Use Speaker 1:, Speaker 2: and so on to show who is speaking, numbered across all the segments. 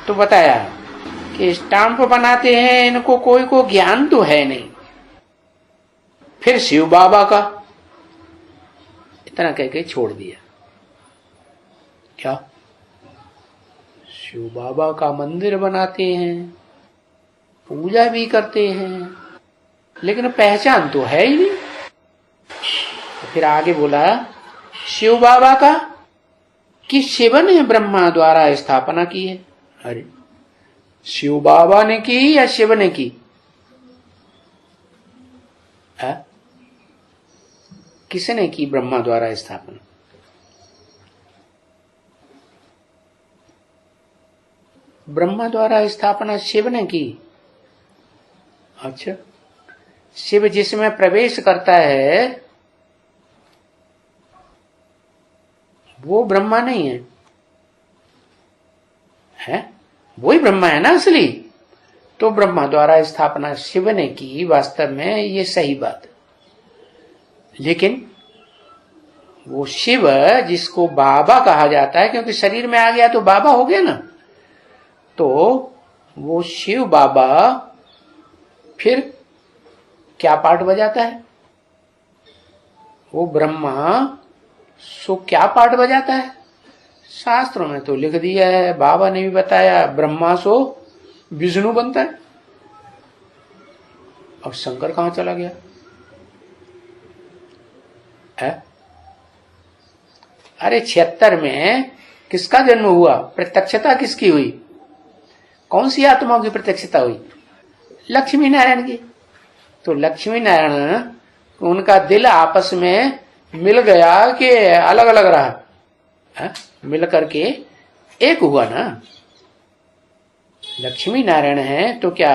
Speaker 1: तो बताया कि स्टाम्प बनाते हैं, इनको कोई को ज्ञान तो है नहीं। फिर शिव बाबा का, इतना कह के छोड़ दिया। क्या शिव बाबा का मंदिर बनाते हैं, पूजा भी करते हैं, लेकिन पहचान तो है ही नहीं। तो फिर आगे बोला शिव बाबा का कि शिव ने ब्रह्मा द्वारा स्थापना की है। अरे शिव बाबा ने की या शिव ने की? किसने की ब्रह्मा द्वारा स्थापना? ब्रह्मा द्वारा स्थापना शिव ने की। अच्छा, शिव जिसमें प्रवेश करता है वो ब्रह्मा नहीं है, है? वही ब्रह्मा है ना असली। तो ब्रह्मा द्वारा स्थापना शिव ने की, वास्तव में ये सही बात है। लेकिन वो शिव जिसको बाबा कहा जाता है, क्योंकि शरीर में आ गया तो बाबा हो गया ना, तो वो शिव बाबा फिर क्या पार्ट बजाता है? वो ब्रह्मा सो क्या पार्ट बजाता है? शास्त्रों में तो लिख दिया है, बाबा ने भी बताया, ब्रह्मा सो विष्णु बनता है। अब शंकर कहां चला गया है? अरे 76 में किसका जन्म हुआ? प्रत्यक्षता किसकी हुई? कौन सी आत्माओं की प्रत्यक्षता हुई? लक्ष्मी नारायण की। तो लक्ष्मी नारायण उनका दिल आपस में मिल गया कि अलग अलग रहा? मिल करके एक हुआ ना। लक्ष्मी नारायण है तो क्या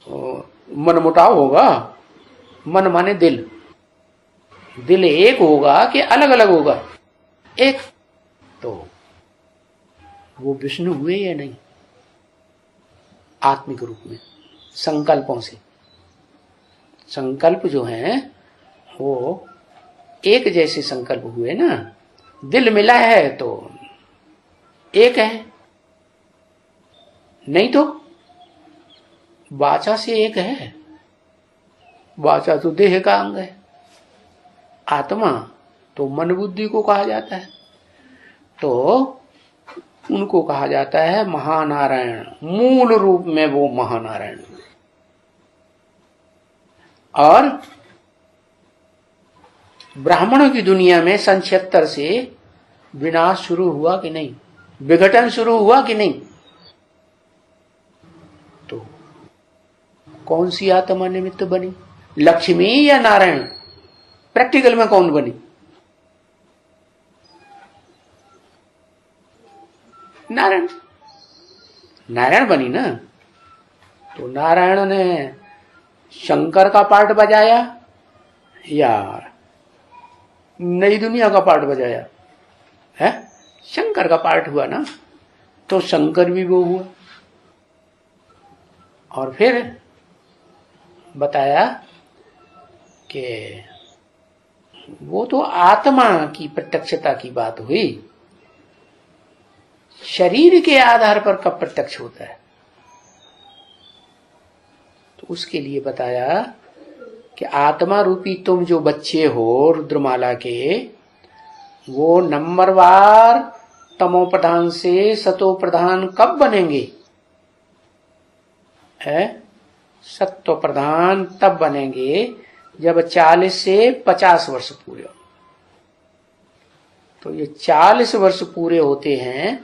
Speaker 1: मनमुटाव होगा? मन माने दिल, दिल एक होगा कि अलग अलग होगा? एक। तो वो विष्णु हुए या नहीं? आत्मिक रूप में संकल्पों से। संकल्प जो हैं वो एक जैसे संकल्प हुए ना। दिल मिला है तो एक है, नहीं तो वाचा से एक है। वाचा तो देह का अंग है, आत्मा तो मन बुद्धि को कहा जाता है। तो उनको कहा जाता है महानारायण। मूल रूप में वो महानारायण। और ब्राह्मणों की दुनिया में सन 76 से विनाश शुरू हुआ कि नहीं? विघटन शुरू हुआ कि नहीं? तो कौन सी आत्मा निमित्त बनी? लक्ष्मी या नारायण? प्रैक्टिकल में कौन बनी? नारायण। नारायण बनी ना। तो नारायण ने शंकर का पार्ट बजाया या नई दुनिया का पार्ट बजाया? है शंकर का पार्ट हुआ ना। तो शंकर भी वो हुआ। और फिर बताया कि वो तो आत्मा की प्रत्यक्षता की बात हुई, शरीर के आधार पर कब प्रत्यक्ष होता है? तो उसके लिए बताया कि आत्मा रूपी तुम जो बच्चे हो रुद्रमाला के, वो नंबरवार तमो प्रधान से सतो प्रधान कब बनेंगे? है सत्व प्रधान तब बनेंगे जब 40 से 50 वर्ष पूरे हो। तो ये 40 वर्ष पूरे होते हैं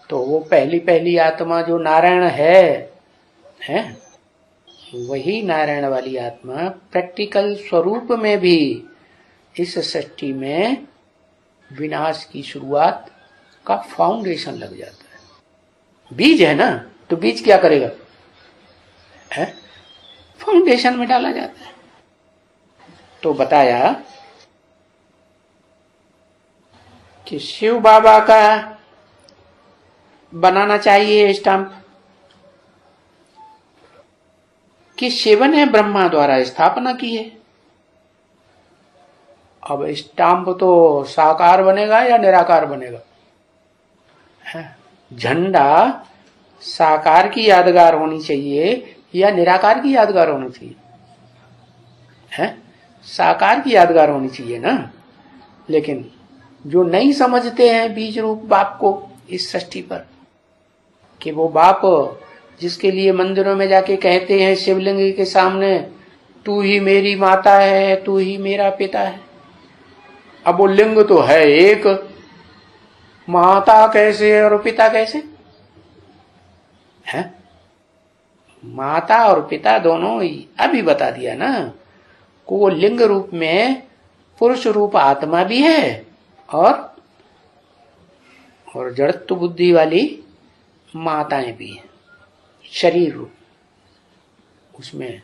Speaker 1: तो वो पहली पहली आत्मा जो नारायण है वही नारायण वाली आत्मा प्रैक्टिकल स्वरूप में भी इस सृष्टि में विनाश की शुरुआत का फाउंडेशन लग जाता है। बीज है ना, तो बीज क्या करेगा? है फाउंडेशन में डाला जाता है। तो बताया कि शिव बाबा का बनाना चाहिए स्टंप कि शिव ने ब्रह्मा द्वारा स्थापना की है। अब स्टंप तो साकार बनेगा या निराकार बनेगा? झंडा साकार की यादगार होनी चाहिए या निराकार की यादगार होनी चाहिए? है साकार की यादगार होनी चाहिए ना। लेकिन जो नहीं समझते हैं बीज रूप बाप को इस सृष्टि पर, कि वो बाप जिसके लिए मंदिरों में जाके कहते हैं शिवलिंग के सामने, तू ही मेरी माता है, तू ही मेरा पिता है। अब वो लिंग तो है एक, माता कैसे और पिता कैसे है? माता और पिता दोनों ही अभी बता दिया ना, को वो लिंग रूप में पुरुष रूप आत्मा भी है और जड़त्व बुद्धि वाली माताएं भी हैं। शरीर रूप उसमें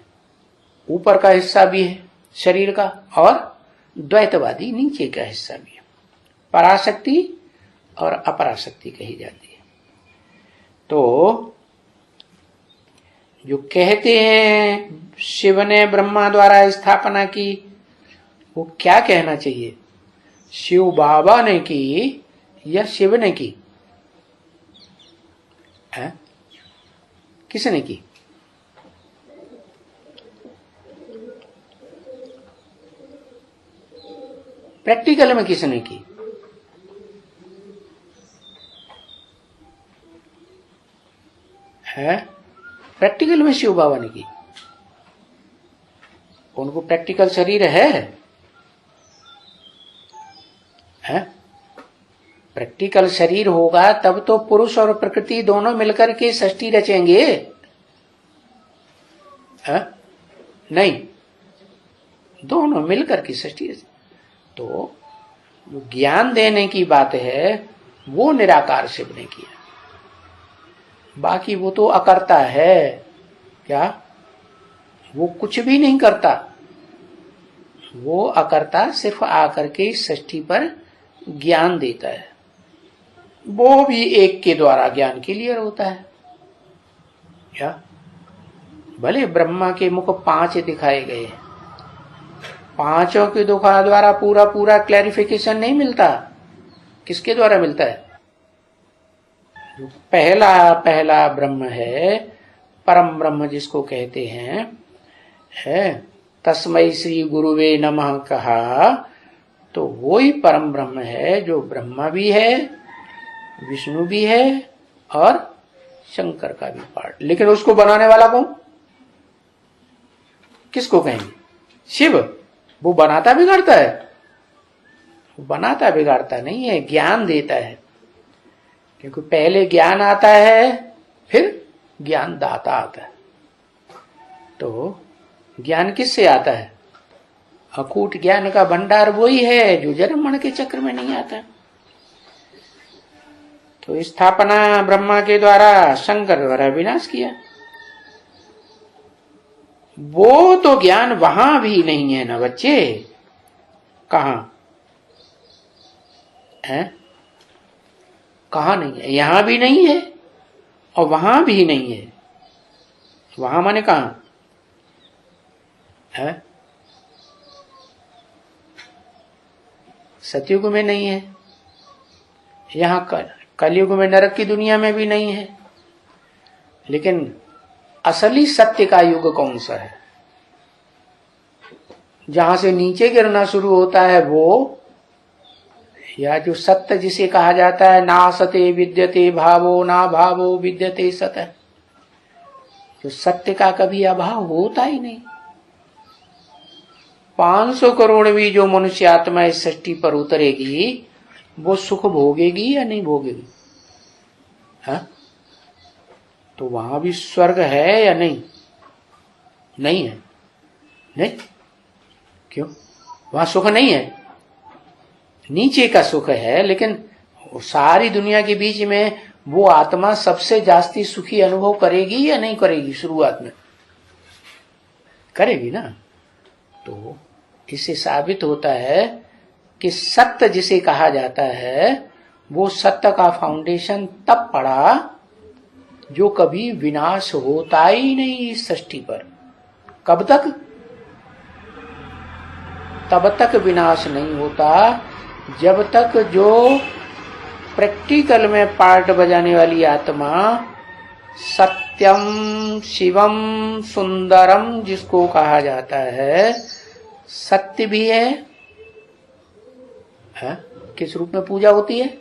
Speaker 1: ऊपर का हिस्सा भी है शरीर का, और द्वैतवादी नीचे का हिस्सा भी है। पराशक्ति और अपराशक्ति कही जाती है। तो जो कहते हैं शिव ने ब्रह्मा द्वारा स्थापना की, वो क्या कहना चाहिए? शिव बाबा ने की या शिव ने की? है? किसने की? प्रैक्टिकल में किसने की? है प्रैक्टिकल में शिव बाबा ने की। उनको प्रैक्टिकल शरीर है? प्रैक्टिकल शरीर होगा तब तो पुरुष और प्रकृति दोनों मिलकर के सृष्टि रचेंगे। नहीं, दोनों मिलकर की सृष्टि। तो जो ज्ञान देने की बात है वो निराकार शिव ने किया, बाकी वो तो अकर्ता है। क्या? वो कुछ भी नहीं करता, वो अकर्ता सिर्फ आकर के सृष्टि पर ज्ञान देता है। वो भी एक के द्वारा ज्ञान क्लियर होता है। क्या? भले ब्रह्मा के मुख 5 दिखाए गए, 5 के द्वारा पूरा पूरा क्लैरिफिकेशन नहीं मिलता। किसके द्वारा मिलता है? जो पहला ब्रह्म है, परम ब्रह्म जिसको कहते हैं, है तस्मै श्री गुरुवे नमः कहा, तो वो ही परम ब्रह्म है जो ब्रह्मा भी है, विष्णु भी है और शंकर का भी पार्ट। लेकिन उसको बनाने वाला कौन? किसको कहेंगे? शिव। वो बनाता बिगाड़ता है? वो बनाता बिगाड़ता नहीं है, ज्ञान देता है। क्योंकि पहले ज्ञान आता है, फिर ज्ञान दाता आता है। तो ज्ञान किससे आता है? अकूट ज्ञान का भंडार वही है जो जन्म मरण के चक्र में नहीं आता। तो स्थापना ब्रह्मा के द्वारा, शंकर द्वारा विनाश किया। वो तो ज्ञान वहां भी नहीं है ना बच्चे। कहां है? कहां नहीं है? यहां भी नहीं है और वहां भी नहीं है। वहां माने कहां है? सतयुग में नहीं है, यहां कलयुग में नरक की दुनिया में भी नहीं है। लेकिन असली सत्य का युग कौन सा है? जहां से नीचे गिरना शुरू होता है वो, या जो सत्य जिसे कहा जाता है ना सते विद्यते भावो ना भावो विद्यते सत, जो सत्य का कभी अभाव होता ही नहीं। 500 करोड़ भी जो मनुष्य आत्मा इस सृष्टि पर उतरेगी, वो सुख भोगेगी या नहीं भोगेगी? हाँ? तो वहां भी स्वर्ग है या नहीं? नहीं है। नहीं, क्यों? वहां सुख नहीं है, नीचे का सुख है। लेकिन सारी दुनिया के बीच में वो आत्मा सबसे जास्ती सुखी अनुभव करेगी या नहीं करेगी? शुरुआत में करेगी ना। तो इससे साबित होता है कि सत्य जिसे कहा जाता है, वो सत्य का फाउंडेशन तब पड़ा जो कभी विनाश होता ही नहीं इस सृष्टि पर। कब तक? तब तक विनाश नहीं होता जब तक जो प्रैक्टिकल में पार्ट बजाने वाली आत्मा सत्यम शिवम सुंदरम जिसको कहा जाता है, सत्य भी है, किस रूप में पूजा होती है?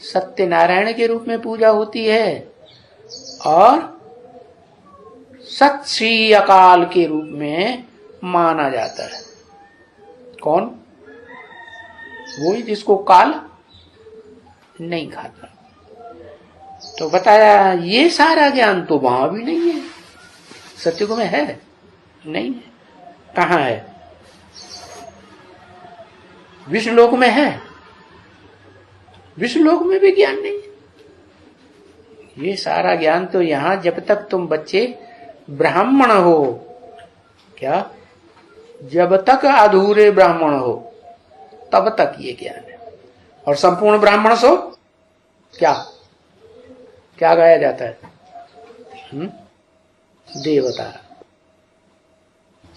Speaker 1: सत्य नारायण के रूप में पूजा होती है, और सत श्री अकाल के रूप में माना जाता है। कौन? वही जिसको काल नहीं खाता। तो बताया ये सारा ज्ञान तो वहां भी नहीं है, सत्युग में है नहीं है। कहाँ है? विष्णुलोक में है, विष्णुलोक में भी ज्ञान नहीं है। ये सारा ज्ञान तो यहां, जब तक तुम बच्चे ब्राह्मण हो, क्या जब तक अधूरे ब्राह्मण हो तब तक ये ज्ञान है। और संपूर्ण ब्राह्मण सो क्या क्या गाया जाता है? देवता।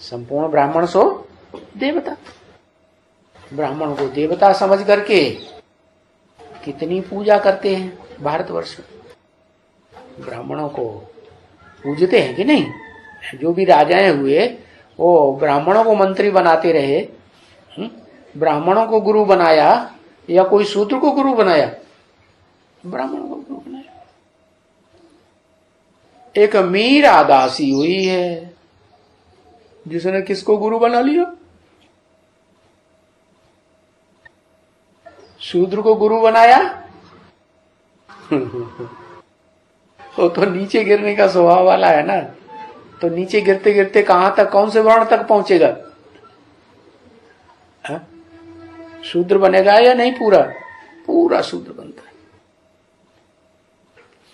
Speaker 1: संपूर्ण ब्राह्मण सो देवता। ब्राह्मण को देवता समझ करके कितनी पूजा करते हैं भारतवर्ष में। ब्राह्मणों को पूजते हैं कि नहीं? जो भी राजाएं हुए वो ब्राह्मणों को मंत्री बनाते रहे। ब्राह्मणों को गुरु बनाया या कोई शूद्र को गुरु बनाया? ब्राह्मणों को गुरु बनाया। एक मीरा दासी हुई है जिसने किसको गुरु बना लिया? शूद्र को गुरु बनाया। वो तो नीचे गिरने का स्वभाव वाला है ना, तो नीचे गिरते गिरते कहां तक, कौन से वर्ण तक पहुंचेगा? शूद्र बनेगा या नहीं? पूरा पूरा शूद्र बनता है।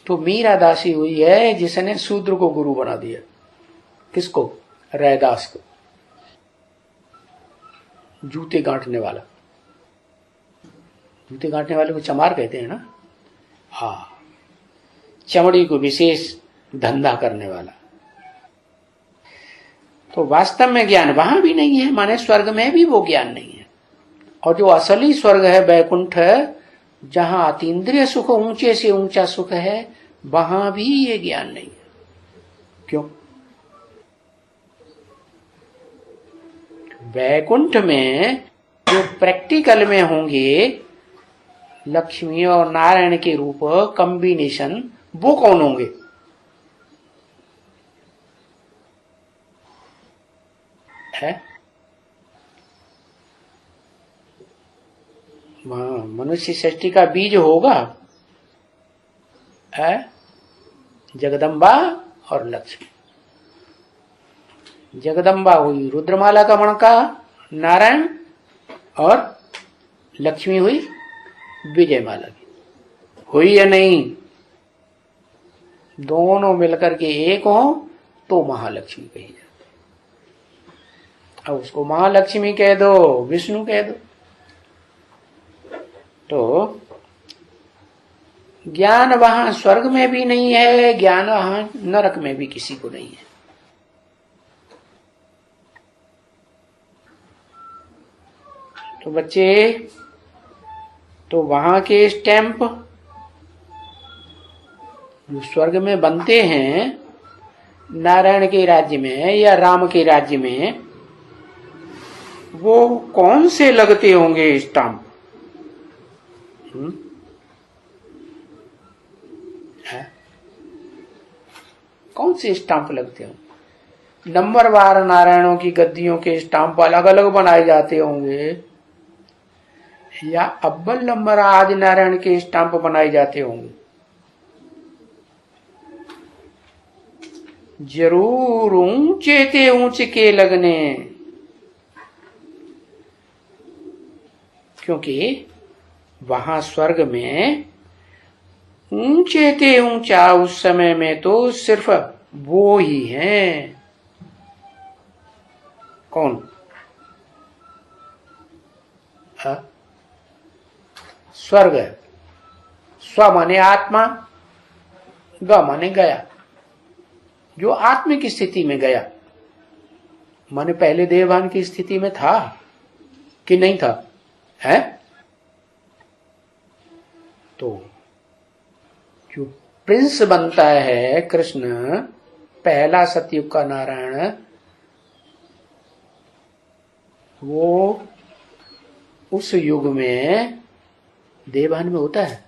Speaker 1: तो मीरा दासी हुई है जिसने शूद्र को गुरु बना दिया। किसको? रैदास को, जूते गांठने वाला। जूते गांठने वाले को चमार कहते हैं ना। हाँ, चमड़ी को विशेष धंधा करने वाला। तो वास्तव में ज्ञान वहां भी नहीं है, माने स्वर्ग में भी वो ज्ञान नहीं है। और जो असली स्वर्ग है वैकुंठ, जहां अतीन्द्रिय सुख ऊंचे से ऊंचा सुख है, वहां भी ये ज्ञान नहीं है। क्यों? वैकुंठ में जो प्रैक्टिकल में होंगे लक्ष्मी और नारायण के रूप कॉम्बिनेशन, वो कौन होंगे? है मनुष्य सृष्टि का बीज होगा है जगदम्बा और लक्ष्मी। जगदम्बा हुई रुद्रमाला का मणका नारायण, और लक्ष्मी हुई विजयमाला की। हुई या नहीं? दोनों मिलकर के एक हो तो महालक्ष्मी कही जाती। अब उसको महालक्ष्मी कह दो, विष्णु कह दो। तो ज्ञान वहां स्वर्ग में भी नहीं है, ज्ञान वहां नरक में भी किसी को नहीं है। तो बच्चे, तो वहां के स्टैंप जो स्वर्ग में बनते हैं नारायण के राज्य में या राम के राज्य में, वो कौन से लगते होंगे स्टाम्प? कौन से स्टाम्प लगते होंगे? नंबरवार नारायणों की गद्दियों के स्टाम्प अलग अलग बनाए जाते होंगे, या अव्वल नंबर आदि नारायण के स्टाम्प बनाए जाते होंगे? जरूर ऊंचे ते ऊंचे के लगने, क्योंकि वहां स्वर्ग में ऊंचे ते ऊंचा उस समय में तो सिर्फ वो ही हैं। कौन? स्वर्ग। स्व माने आत्मा, ग माने गया। जो आत्मिक स्थिति में गया, माने पहले देवभान की स्थिति में था कि नहीं था? है तो जो प्रिंस बनता है कृष्ण, पहला सतयुग का नारायण, वो उस युग में देवभान में होता है।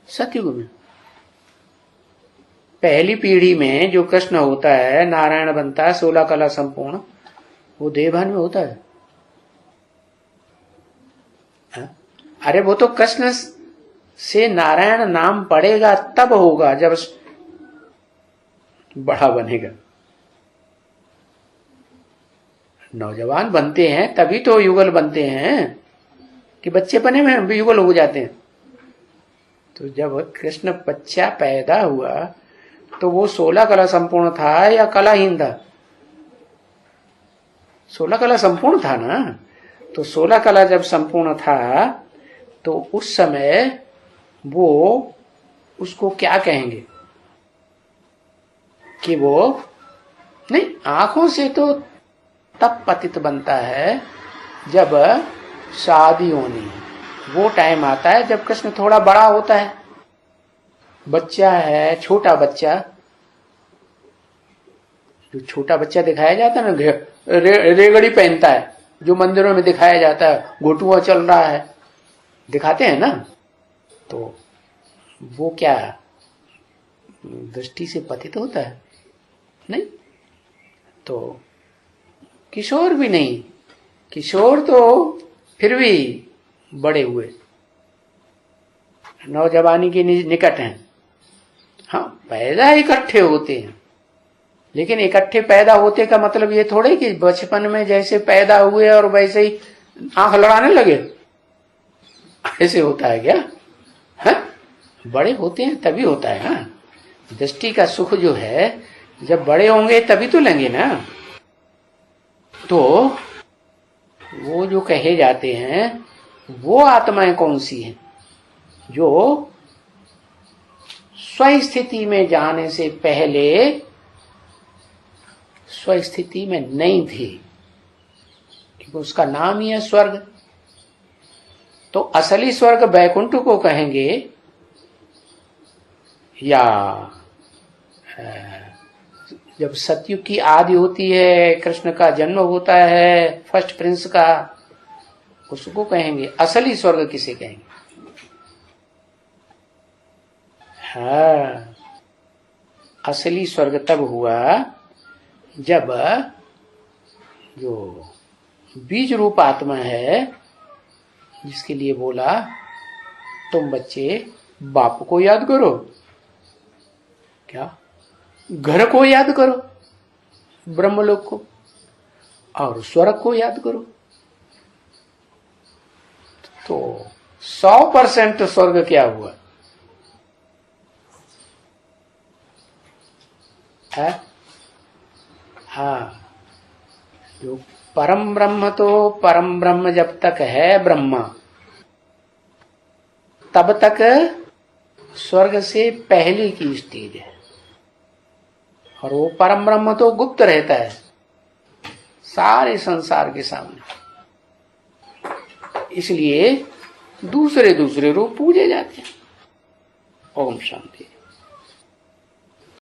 Speaker 1: सतयुग में पहली पीढ़ी में जो कृष्ण होता है, नारायण बनता है, 16 कला संपूर्ण, वो देवभान में होता है। अरे वो तो कृष्ण से नारायण नाम पड़ेगा तब होगा जब बड़ा बनेगा। नौजवान बनते हैं तभी तो युगल बनते हैं, कि बच्चे बने में युगल हो जाते हैं। तो जब कृष्ण बच्चा पैदा हुआ तो वो 16 कला संपूर्ण था या कलाहीन था? 16 कला संपूर्ण था ना। तो 16 कला जब संपूर्ण था तो उस समय वो उसको क्या कहेंगे कि वो नहीं, आंखों से तो तब पतित बनता है जब शादी होनी है। वो टाइम आता है जब कृष्ण थोड़ा बड़ा होता है, बच्चा है, छोटा बच्चा। जो छोटा बच्चा दिखाया जाता है ना, रेगड़ी पहनता है, जो मंदिरों में दिखाया जाता है, घुटुआ चल रहा है, दिखाते हैं ना। तो वो क्या दृष्टि से पतित होता है? नहीं। तो किशोर भी नहीं, किशोर तो फिर भी बड़े हुए, नौजवानी के निकट हैं। हाँ, पैदा इकट्ठे होते हैं, लेकिन इकट्ठे पैदा होते का मतलब ये थोड़े कि बचपन में जैसे पैदा हुए और वैसे ही आंख लड़ाने लगे, ऐसे होता है क्या? है? बड़े होते हैं तभी होता है। हाँ, दृष्टि का सुख जो है जब बड़े होंगे तभी तो लेंगे ना। तो वो जो कहे जाते हैं वो आत्माएं कौन सी हैं? जो स्वस्थिति में जाने से पहले स्वस्थिति में नहीं थी, क्योंकि उसका नाम ही है स्वर्ग। तो असली स्वर्ग बैकुंठ को कहेंगे या जब सतयुग की आदि होती है, कृष्ण का जन्म होता है, फर्स्ट प्रिंस का, उसको कहेंगे असली स्वर्ग। किसे कहेंगे? हाँ, असली स्वर्ग तब हुआ जब जो बीज रूप आत्मा है, जिसके लिए बोला तुम बच्चे बाप को याद करो, क्या घर को याद करो, ब्रह्मलोक को, और स्वर्ग को याद करो। तो 100% स्वर्ग क्या हुआ है? हाँ, जो परम ब्रह्म, तो परम ब्रह्म जब तक है ब्रह्मा, तब तक स्वर्ग से पहले की स्टेज है। और वो परम ब्रह्म तो गुप्त रहता है सारे संसार के सामने, इसलिए दूसरे दूसरे रूप पूजे जाते हैं। ओम शांति।